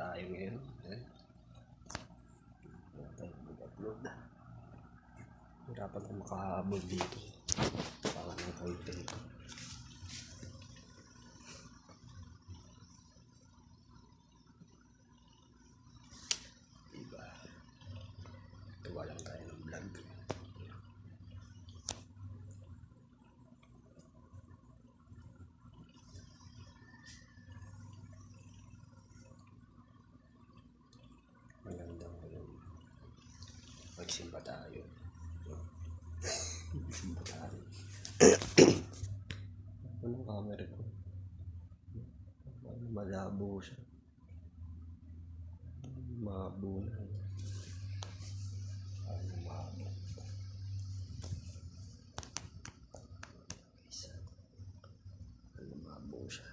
tayo ngayon. Wala tayong mag-upload. Hirapan akong makahabol dito. Parang ng content. Diba? Tuwa lang tayo ng vlog. Magandang magsimba tayo. Magsimba tayo. Anong camera ko? Malabo siya. Mabo na. Ano mabo? Isa. Ano mabo siya?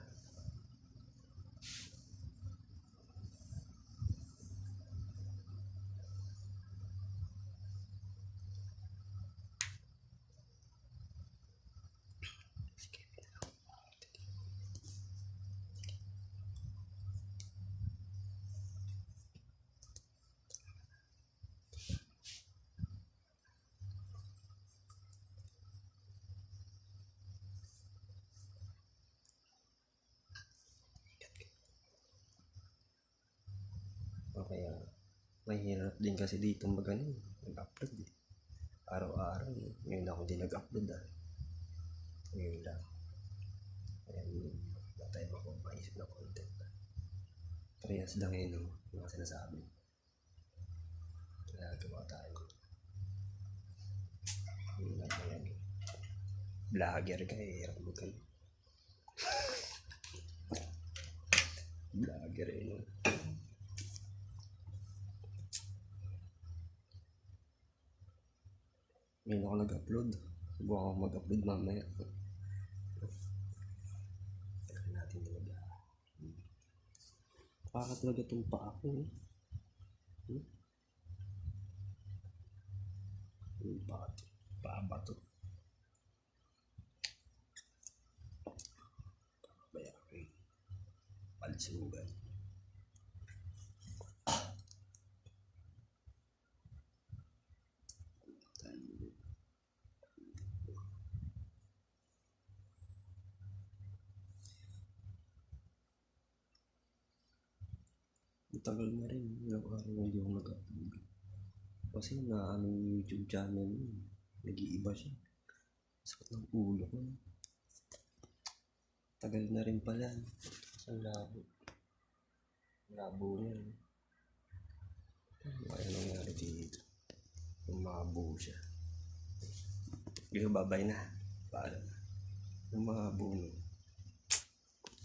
Kaya mahirap din kasi dito mag-upload eh. Araw-araw eh. Ngayon ako din nag-upload ngayon lang. Ayan, wala tayo maisip na content. Parehas lang yun yung mga sinasabi. Kaya gawa tayo. Ayan. Vlogger ka eh. Hirap mag-ano. Vlogger eh. No? Ngayon ako nag-upload. Subukan ako mag-upload mamaya. Kaya natin talaga. Para talaga itong paa ko. Yung paa ba ito? Bayakin. Palisugan. Matagal na rin. Ilang araw hindi ako nag-upload. Kasi yung YouTube channel nag-iiba siya. Sakit ng ulo ko. Tagal na rin pala. Ang labo. Labo niya. Ano nangyari dito? Umabo siya. Hindi ko babay na. Paalam na. Umabo no.